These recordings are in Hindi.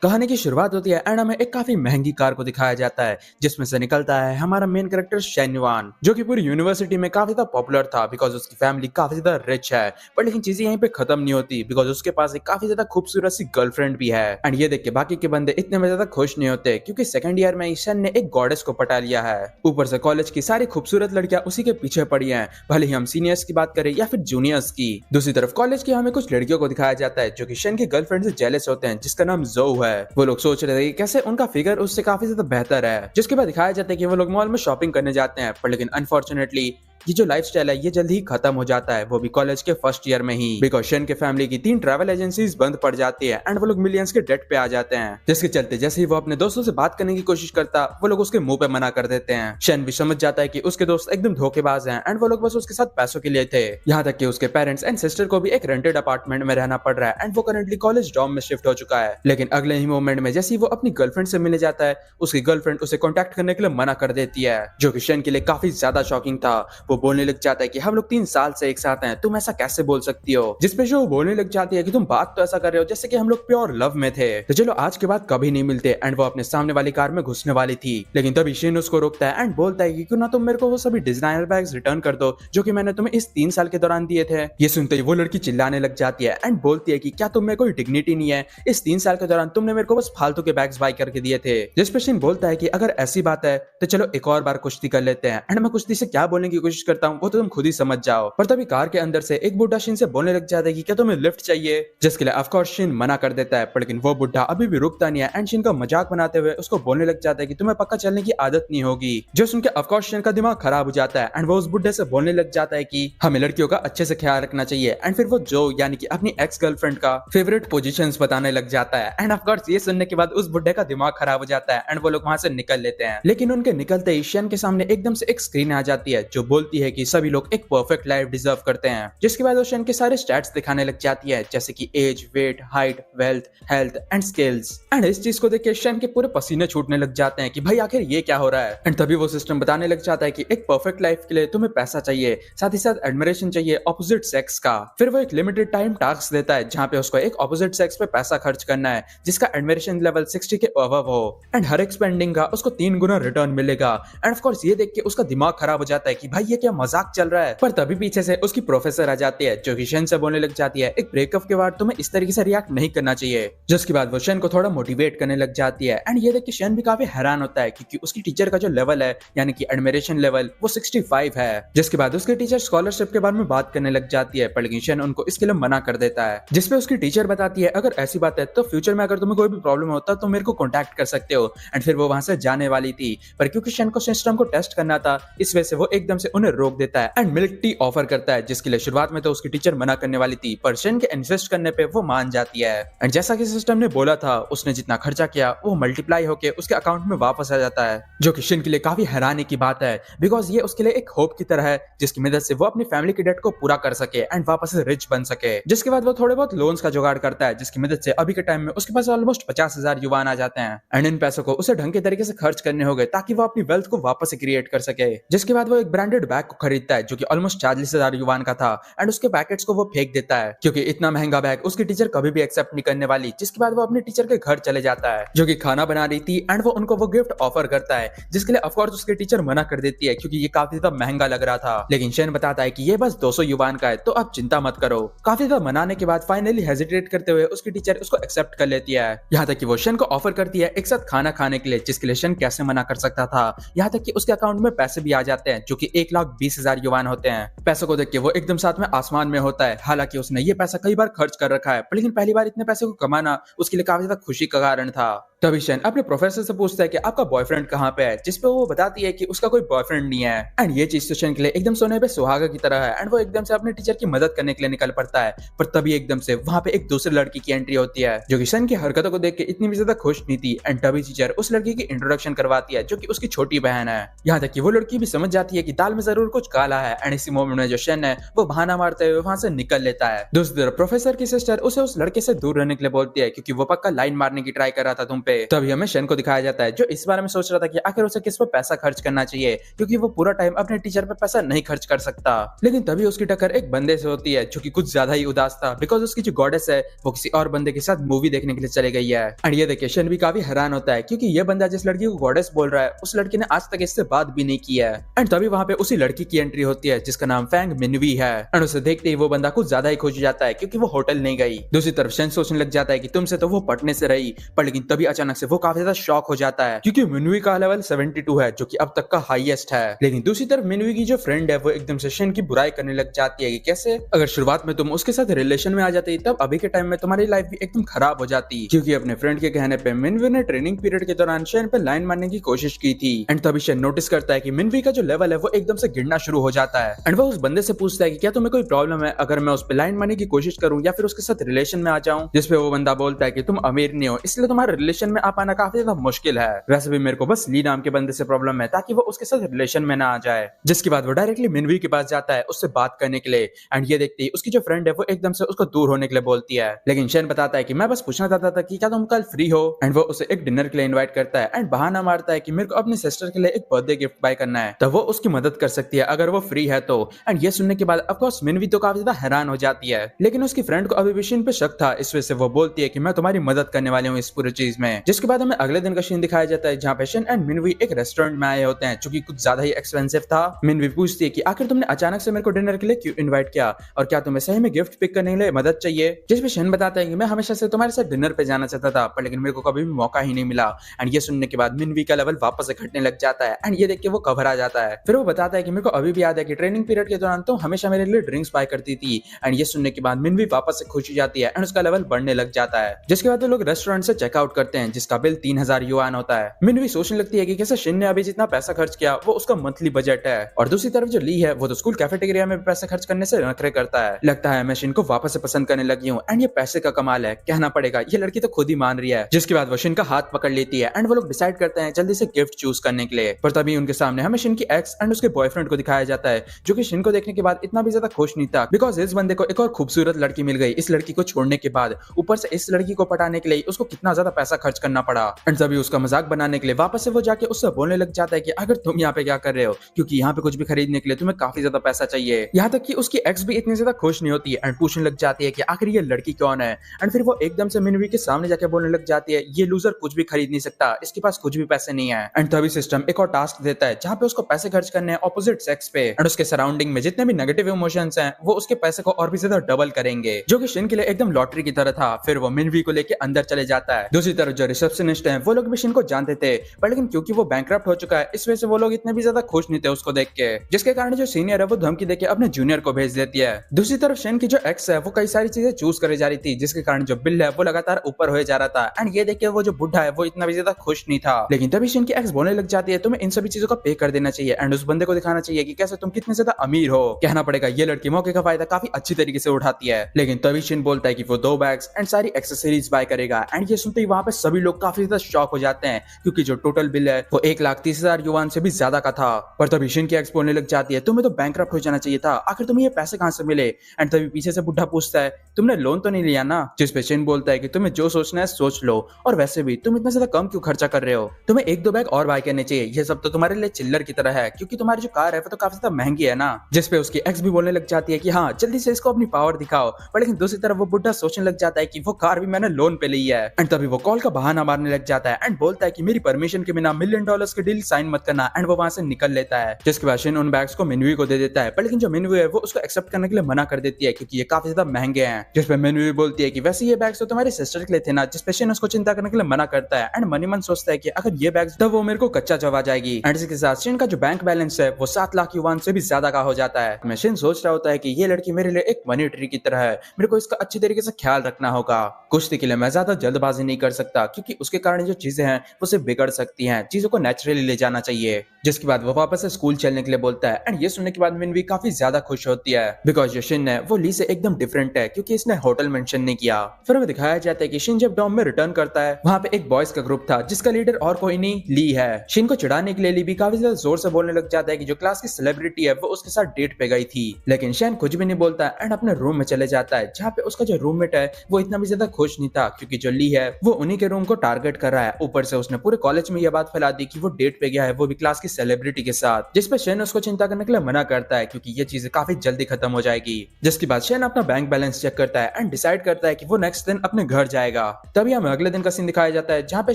कहानी की शुरुआत होती है एंड हमें एक काफी महंगी कार को दिखाया जाता है जिसमें से निकलता है हमारा मेन कैरेक्टर शेनवान, जो कि पूरी यूनिवर्सिटी में काफी ज्यादा पॉपुलर था बिकॉज उसकी फैमिली काफी ज्यादा रिच है। पर लेकिन चीजें यहीं पे खत्म नहीं होती बिकॉज उसके पास एक काफी ज्यादा खूबसूरत सी गर्लफ्रेंड भी है। एंड ये देख के बाकी के बंदे इतने में ज्यादा खुश नहीं होते क्योंकि सेकंड ईयर में ही शन ने एक गॉडेस को पटा लिया है। ऊपर से कॉलेज की सारी खूबसूरत लड़कियां उसी के पीछे पड़ी हैं, भले ही हम सीनियर्स की बात करें या फिर जूनियर्स की। दूसरी तरफ कॉलेज की हमें कुछ लड़कियों को दिखाया जाता है जो कि शन की गर्लफ्रेंड से जेलस होते हैं, जिसका नाम जो है। वो लोग सोच रहे थे कि कैसे उनका फिगर उससे काफी ज्यादा बेहतर है। जिसके बाद दिखाया जाता है कि वो लोग मॉल में शॉपिंग करने जाते हैं, पर लेकिन अनफॉर्चुनेटली ये जो लाइफस्टाइल है ये जल्दी ही खत्म हो जाता है, वो भी कॉलेज के फर्स्ट ईयर में ही। बिकॉज शन के फैमिली की 3 ट्रैवल एजेंसीज बंद पड़ जाती है एंड वो लोग मिलियंस के डेट पे आ जाते हैं, जिसके चलते जैसे ही वो अपने दोस्तों से बात करने की कोशिश करता वो लोग उसके मुंह पे मना कर देते हैं। शन भी समझ जाता है कि उसके दोस्त एकदम धोखेबाज हैं एंड वो लोग बस उसके साथ पैसों के लिए थे। यहाँ तक कि उसके पेरेंट्स एंड सिस्टर को भी एक रेंटेड अपार्टमेंट में रहना पड़ रहा है एंड वो करंटली कॉलेज डॉर्म में शिफ्ट हो चुका है। लेकिन अगले ही मोमेंट में जैसे ही वो अपनी गर्लफ्रेंड से मिलने जाता है, उसकी गर्लफ्रेंड उसे कॉन्टेक्ट करने के लिए मना कर देती है, जो कि शन के लिए काफी ज्यादा शॉकिंग था। वो बोलने लग जाता है कि हम लोग 3 साल से एक साथ हैं, तुम ऐसा कैसे बोल सकती हो। जिसपे जो बोलने लग जाती है कि तुम बात तो ऐसा कर रहे हो जैसे कि हम लोग प्योर लव में थे, तो चलो आज के बाद कभी नहीं मिलते। एंड वो अपने सामने वाली कार में घुसने वाली थी, लेकिन तभी शिन उसको रोकता है एंड बोलता है कि क्यों ना तुम मेरे को वो सभी डिजाइनर बैग्स रिटर्न कर दो जो कि मैंने तुम्हें इस 3 साल के दौरान दिए थे। ये सुनते ही वो लड़की चिल्लाने लग जाती है एंड बोलती है कि क्या तुम में कोई डिग्निटी नहीं है, इस 3 साल के दौरान तुमने मेरे को बस फालतू के बैग्स बाय करके दिए थे। जिस पे शिन बोलता है कि अगर ऐसी बात है तो चलो एक और बार कुश्ती कर लेते हैं। एंड मैं कुश्ती से क्या बोलने की कोशिश करता हूँ वो तो तुम खुद ही समझ जाओ। पर तभी कार के अंदर से एक बुढ़ा शिन से बोलने लग जाता है कि क्या तुम्हें लिफ्ट चाहिए, जिसके लिए ऑफ कोर्स शिन मना कर देता है। पर लेकिन वो बुढ़ा अभी भी रुकता नहीं है एंड शिन का मजाक बनाते हुए उसको बोलने लग जाता है कि तुम्हें पक्का चलने की आदत नहीं होगी। जो सुन के ऑफ कोर्स शिन का दिमाग खराब हो जाता है एंड वो उस बुढ़े से बोलने लग जाता है कि हमें लड़कियों का अच्छे से ख्याल रखना चाहिए। एंड फिर वो जो यानी कि अपनी एक्स गर्लफ्रेंड का फेवरेट पोजीशंस बताने लग जाता है। एंड ऑफ कोर्स ये सुनने के बाद उस बुढ़े का दिमाग खराब हो जाता है एंड वो लोग वहां से निकल लेते हैं। लेकिन उनके निकलते ही शिन के सामने एकदम से एक स्क्रीन आ जाती है जो बोलती है कि सभी लोग एक परफेक्ट लाइफ डिजर्व करते हैं। जिसके बाद वो शन के सारे स्टैट्स दिखाने लग जाती है जैसे कि age, weight, height, wealth, health and skills. And इस चीज को देख के शन के पूरे पसीने छूटने लग जाते हैं कि भाई आखिर ये क्या हो रहा है। एंड तभी वो सिस्टम बताने लग जाता है कि एक परफेक्ट लाइफ के लिए तुम्हें पैसा चाहिए, साथ ही साथ एडमिरेशन चाहिए ऑपोजिट सेक्स का। फिर वो एक लिमिटेड टाइम टास्क देता है जहाँ पे उसको एक ऑपोजिट सेक्स पे पैसा खर्च करना है जिसका एडमिरेशन लेवल 60 के अबव हो एंड हर एक स्पेंडिंग का उसको 3 गुना रिटर्न मिलेगा। एंड ऑफ कोर्स ये देख के उसका दिमाग खराब हो जाता है कि भाई ये क्या मजाक चल रहा है। पर तभी पीछे से उसकी प्रोफेसर आ जाती है जो कि शन से बोलने लग जाती है एक ब्रेकअप के बाद तुम्हें इस तरीके से रिएक्ट नहीं करना चाहिए। जिसके बाद वो शन को थोड़ा मोटिवेट करने लग जाती है एंड ये देख के शन भी काफी हैरान होता है क्योंकि उसकी टीचर का जो लेवल है यानी कि एडमिरेशन लेवल वो 65 है। जिसके बाद उसके टीचर स्कॉलरशिप के बारे में बात करने लग जाती है, पर लेकिन शन उनको इसके लिए मना कर देता है। जिसपे उसकी टीचर बताती है अगर ऐसी बात है तो फ्यूचर में अगर तुम्हें कोई भी प्रॉब्लम होता तो मेरे को कॉन्टैक्ट कर सकते हो। एंड फिर वो वहां से जाने वाली थी, पर क्योंकि शन को सिस्टम को टेस्ट करना था इस वजह से वो एकदम से उन्हें रोक देता है एंड मिल्क टी ऑफर करता है, जिसके लिए शुरुआत में तो उसकी टीचर मना करने वाली थी, पर शन के इन्वेस्ट करने पे वो मान जाती है। एंड जैसा कि सिस्टम ने बोला था उसने जितना खर्चा किया वो मल्टीप्लाई होके उसके अकाउंट में वापस आ जाता है, जो कि शन के लिए काफी हैरानी की बात है बिकॉज ये उसके लिए एक होप की तरह है जिसकी मदद से वो अपनी फैमिली के डेट को पूरा कर सके एंड वापस से रिच बन सके। जिसके बाद वो थोड़े बहुत लोन्स का जुगाड़ करता है जिसकी मदद से अभी के टाइम में उसके पास ऑलमोस्ट 50,000 युवान आ जाते हैं एंड इन पैसों को उसे ढंग के तरीके से खर्च करने होंगे ताकि वो अपनी वेल्थ को वापस से क्रिएट कर सके। जिसके बाद वो एक ब्रांडेड बैग को खरीदता है जो कि ऑलमोस्ट 40,000 युवान का था एंड उसके पैकेट्स को वो फेंक देता है क्योंकि इतना महंगा बैग उसकी टीचर कभी भी एक्सेप्ट नहीं करने वाली। जिसके बाद वो अपने टीचर के घर चले जाता है जो कि खाना बना रही थी एंड वो उनको वो गिफ्ट ऑफर करता है जिसके लिए ऑफ कोर्स उसके टीचर मना कर देती है क्योंकि ये काफी ज्यादा महंगा लग रहा था। लेकिन शन बताता है कि ये बस 200 युवान का है तो अब चिंता मत करो। काफी ज्यादा मनाने के बाद फाइनली हेजिटेट करते हुए उसकी टीचर उसको एक्सेप्ट कर लेती है। यहाँ तक कि वो शन को ऑफर करती है एक साथ खाना खाने के लिए, जिसके लिए शन कैसे मना कर सकता था। यहाँ तक कि उसके अकाउंट में पैसे भी आ जाते हैं जो कि 1,20,000 युवान होते हैं। पैसों को देख के वो एकदम साथ में आसमान में होता है। हालांकि उसने ये पैसा कई बार खर्च कर रखा है, लेकिन पहली बार इतने पैसे को कमाना उसके लिए काफी ज्यादा खुशी का कारण था। तभी शन अपने प्रोफेसर से पूछता है कि आपका बॉयफ्रेंड कहाँ पे है, जिसपे वो बताती है कि उसका कोई बॉयफ्रेंड नहीं है। एंड ये चीज तो शन के लिए एकदम सोने पे सुहागा की तरह है एंड वो एकदम से अपने टीचर की मदद करने के लिए निकल पड़ता है। पर तभी एकदम से वहां पे एक दूसरी लड़की की एंट्री होती है जो कि शन की हरकतों को देख के इतनी भी ज्यादा खुश नहीं थी। एंड तभी टीचर उस लड़की की इंट्रोडक्शन करवाती है जो कि उसकी छोटी बहन है। यहाँ तक कि वो लड़की भी समझ जाती है कि दाल में जरूर कुछ काला है। एंड इसी मोमेंट में जो शन है वो बहाना मारते हुए वहां से निकल लेता है। दूसरी तरफ प्रोफेसर की सिस्टर उसे उस लड़के से दूर रहने के लिए बोलती है क्योंकि वो पक्का लाइन मारने की ट्राई कर रहा था तुम पे। तभी हमें शन को दिखाया जाता है जो इस बारे में सोच रहा था कि आखिर उसे किस पर पैसा खर्च करना चाहिए, क्योंकि वो पूरा टाइम अपने टीचर पे पैसा नहीं खर्च कर सकता। लेकिन तभी उसकी टक्कर एक बंदे से होती है जो कि कुछ ज्यादा ही उदास था, बिकॉज उसकी जो गॉडेस है वो किसी और बंदे के साथ मूवी देखने के लिए चले गई है। एंड ये देखिए शन भी काफी हैरान होता है क्योंकि ये बंदा जिस लड़की को गॉडेस बोल रहा है उस लड़की ने आज तक इससे बात भी नहीं की है। एंड तभी वहां पे उसी लड़की की एंट्री होती है जिसका नाम फैंग मिनवी है। एंड उसे देखते ही वो बंदा कुछ ज्यादा ही खुश हो जाता है क्योंकि वो होटल नहीं गई। दूसरी तरफ शन सोचने लग जाता है कि तुमसे तो वो पटने से रही, पर लेकिन तभी अचानक से वो काफी ज्यादा शॉक हो जाता है क्योंकि मिनवी का लेवल 72 है जो कि अब तक का हाईएस्ट है। लेकिन दूसरी तरफ मिनवी की जो फ्रेंड है वो एकदम से शन की बुराई करने लग जाती है कि कैसे अगर शुरुआत में तुम उसके साथ रिलेशन में आ जाती तब अभी के टाइम में तुम्हारी लाइफ भी एकदम खराब हो जाती, क्योंकि अपने फ्रेंड के कहने पे मिनवी ने ट्रेनिंग पीरियड के दौरान शन पे लाइन मारने की कोशिश की थी। एंड तभी शन नोटिस करता है कि मिनवी का जो लेवल है वो एकदम से गिरना शुरू हो जाता है। एंड वो उस बंदे से पूछता है कि क्या तुम्हें कोई प्रॉब्लम है अगर मैं उस पे लाइन मारने की कोशिश करूं या फिर उसके साथ रिलेशन में आ जाऊं, जिसपे वो बंदा बोलता है कि तुम अमीर नहीं हो इसलिए तुम्हारे रिलेशन में आ पाना काफी ज्यादा मुश्किल है, वैसे भी मेरे को बस ली नाम के बंदे से प्रॉब्लम है ताकि वो उसके साथ रिलेशन में ना आ जाए। जिसके बाद वो डायरेक्टली मिनवी के पास जाता है उससे बात करने के लिए। एंड ये देखती है उसकी जो फ्रेंड है वो एकदम से उसको दूर होने के लिए बोलती है, लेकिन शन बताता है कि मैं बस पूछना चाहता था कि क्या तुम कल फ्री हो। एंड वो उसे एक डिनर के लिए इनवाइट करता है एंड बहाना मारता है कि मेरे को अपनी सिस्टर के लिए एक बर्थडे गिफ्ट बाय करना है, तो वो उसकी मदद कर सकती है अगर वो फ्री है तो। एंड ये सुनने के बाद ऑफ कोर्स मिनवी तो काफी ज्यादा हैरान हो जाती है, लेकिन उसकी फ्रेंड को अभी भी शन पे शक था, इस वजह से वो बोलती है कि मैं तुम्हारी मदद करने वाली हूँ इस पूरी चीज में। जिसके बाद हमें अगले दिन का सीन दिखाया जाता है जहाँ पे शन एंड मिनवी एक रेस्टोरेंट में आए होते हैं जो कि कुछ ज्यादा ही एक्सपेंसिव था। मिनवी पूछती है कि आखिर तुमने अचानक से मेरे को डिनर के लिए क्यों इनवाइट किया और क्या तुम्हें सही में गिफ्ट पिक करने के लिए मदद चाहिए, जिसपे शन बताता है कि मैं हमेशा से तुम्हारे साथ डिनर पे जाना चाहता था पर लेकिन मेरे को कभी भी मौका ही नहीं मिला। एंड ये सुनने के बाद मिनवी का लेवल वापस से घटने लग जाता है एंड ये देख के वो घबरा जाता है। फिर वो बताता है कि मेरे को अभी भी याद है कि ट्रेनिंग पीरियड के दौरान तुम हमेशा मेरे लिए ड्रिंक्स बाय करती थी। एंड ये सुनने के बाद मिनवी वापस से खुश हो जाती है एंड उसका लेवल बढ़ने लग जाता है। जिसके बाद वो लोग रेस्टोरेंट से चेकआउट करते हैं जिसका बिल 3000 युआन होता है। मिनवी सोचने लगती है कि कैसे शिन ने अभी जितना पैसा खर्च किया वो उसका मंथली बजट है, और दूसरी तरफ जो ली है वो तो स्कूल कैफेटेरिया में पैसे खर्च करने से नखरे करता है। लगता है मैं शिन को वापस से पसंद करने लगी हूँ एंड ये पैसे का कमाल है, कहना पड़ेगा ये लड़की तो खुद ही मान रही है। जिसके बाद वो शिन का हाथ पकड़ लेती है एंड वो लोग डिसाइड करते हैं जल्दी से गिफ्ट चूज करने के लिए। पर तभी उनके सामने हमें शिन की एक्स एंड उसके बॉयफ्रेंड को दिखाया जाता है जो कि शिन को देखने के बाद इतना भी ज्यादा खुश नहीं था, बिकॉज इस बंदे को एक और खूबसूरत लड़की मिल गई। इस लड़की को छोड़ने के बाद ऊपर से इस लड़की को पटाने के लिए उसको कितना ज्यादा पैसा खर्च करना पड़ा। एंड तभी उसका मजाक बनाने के लिए वापस से वो जाके उससे बोलने लग जाता है कि अगर तुम यहाँ पे क्या कर रहे हो, क्योंकि यहाँ पे कुछ भी खरीदने के लिए तुम्हें काफी ज्यादा पैसा चाहिए। यहाँ तक कि उसकी एक्स भी इतनी ज्यादा खुश नहीं होती एंड पूछने लग जाती है कि आखिर ये लड़की कौन है। एंड फिर वो एकदम से मिनवी के सामने जाके बोलने लग जाती है ये लूजर कुछ भी खरीद नहीं सकता, इसके पास कुछ भी पैसे नहीं है। एंड तभी सिस्टम एक और टास्क देता है जहाँ पे उसको पैसे खर्च करने हैं ऑपोजिट सेक्स पे, एंड उसके सराउंडिंग में जितने भी नेगेटिव इमोशंस हैं वो उसके पैसे को और भी ज्यादा डबल करेंगे, जो कि शिन के लिए एकदम लॉटरी की तरह था। फिर वो मिनवी को लेके अंदर चले जाता है। दूसरी तरफ जो रिसेप्शनिस्ट हैं वो लोग भी शिन को जानते थे, पर लेकिन क्योंकि वो बैंकरप्ट हो चुका है इस वजह से वो लोग इतने भी ज्यादा खुश नहीं थे उसको देख के, जिसके कारण जो सीनियर है वो धमकी देके अपने जूनियर को भेज देती है। दूसरी तरफ शिन की जो एक्स है वो कई सारी चीजें चूज करे जा रही थी, जिसके कारण जो बिल है वो लगातार ऊपर हो जा रहा था। एंड ये देख के वो जो बुढ़ा है वो इतना भी ज्यादा खुश नहीं था, लेकिन तभी शिन की एक्स बोलने लग जाती है तुम्हें इन सभी चीजों का पे कर देना चाहिए एंड उस बंदे को दिखाना चाहिए कि कैसे तुम कितने ज्यादा अमीर हो। कहना पड़ेगा ये लड़की मौके का फायदा काफी अच्छी तरीके से उठाती है। लेकिन तभी शिन बोलता है कि वो 2 बैग्स एंड सारी एक्सेसरीज बाय करेगा। एंड ये सुनते ही वहां पे सभी लोग काफी ज्यादा शॉक हो जाते हैं, क्योंकि जो टोटल बिल है वो 1,30,000 युआन से भी ज्यादा का था। पर तभी शिन की एक्स बोलने लग जाती है तुम्हें तो बैंकरप्ट हो जाना चाहिए था, आखिर तुम्हें ये पैसे कहां से मिले। एंड तभी पीछे से बुढ़ा पूछता है तुमने लोन तो नहीं लिया ना, जिस पे शिन बोलता है कि तुम्हें जो सोचना है सोच लो, और वैसे भी तुम इतना ज्यादा कम क्यों खर्चा कर रहे हो, तुम्हें 1-2 बैग और बाय करने चाहिए, ये सब तो तुम्हारे लिए चिल्लर की तरह है क्योंकि तुम्हारी जो कार है वो तो काफी ज्यादा महंगी है ना। जिस पे उसकी एक्स भी बोलने लग जाती है कि हाँ जल्दी से इसको अपनी पावर दिखाओ, पर लेकिन दूसरी तरफ वो बुढ़ा सोचने लग जाता है कि वो कार भी मैंने लोन पे ली है। एंड तभी वो कॉल का बहाना मारने लग जाता है एंड बोलता है कि मेरी परमिशन के बिना $1 मिलियन की डील साइन मत करना। एंड वो वहां से निकल लेता है, जिसके बाद शिन उन बैग्स को मिनवी को दे देता है, पर लेकिन जो मिनवी है वो उसको एक्सेप्ट करने के लिए मना कर देती है क्योंकि ये काफी ज्यादा महंगे हैं। जिस पे मिनवी बोलती है कि वैसे ये बैग्स तो तुम्हारी सिस्टर के लिए थे ना, जिस पे शिन उसको चिंता करने के लिए मना करता है। एंड मनी मन सोचता है कि अगर ये बैग्स तो वो मेरे को कच्चा जवा जाएगी। एंड इसके साथ शिन का जो बैंक बैलेंस है वो 7 लाख युआन से भी ज्यादा का हो जाता है। मैं शिन सोच रहा होता है कि ये लड़की मेरे लिए एक मनी ट्री की तरह है, मेरे को इसका अच्छी तरीके से ख्याल रखना होगा। कुश्ती के लिए मैं ज्यादा जल्दबाजी नहीं कर सकता क्योंकि उसके कारण जो चीजें हैं वो सिर्फ बिगड़ सकती हैं, चीजों को नेचुरली ले जाना चाहिए। जिसके बाद वो वापस से स्कूल चलने के लिए बोलता है। एंड ये सुनने के बाद मिनवी काफी ज्यादा खुश होती है, बिकॉज जो शिन है वो ली से एकदम डिफरेंट है क्योंकि इसने होटल मेंशन नहीं किया। फिर हमें दिखाया जाता है कि शिन जब डॉम में रिटर्न करता है वहां पे एक बॉयज का ग्रुप था जिसका लीडर और कोई नहीं ली है। शिन को चिढ़ाने के लिए ली भी काफी ज्यादा जोर से बोलने लग जाता है कि जो क्लास की सेलिब्रिटी है वो उसके साथ डेट पे गई थी। लेकिन शेन कुछ भी नहीं बोलता एंड अपने रूम में चले जाता है, जहाँ पे उसका जो रूममेट है वो इतना भी ज्यादा खुश नहीं था, क्योंकि जो ली है वो उन्हीं के रूम को टारगेट कर रहा है। ऊपर से उसने पूरे कॉलेज में यह बात फैला दी कि वो डेट पे गया है, वो भी क्लास की सेलिब्रिटी के साथ, जिसपे शेन उसको चिंता करने के लिए मना करता है, क्योंकि ये चीजें काफी जल्दी खत्म हो जाएगी। जिसके बाद शेन अपना बैंक बैलेंस चेक करता है एंड डिसाइड करता है कि वो नेक्स्ट दिन अपने घर जाएगा। तभी हमें अगले दिन का सीन दिखाया जाता है, जहाँ पे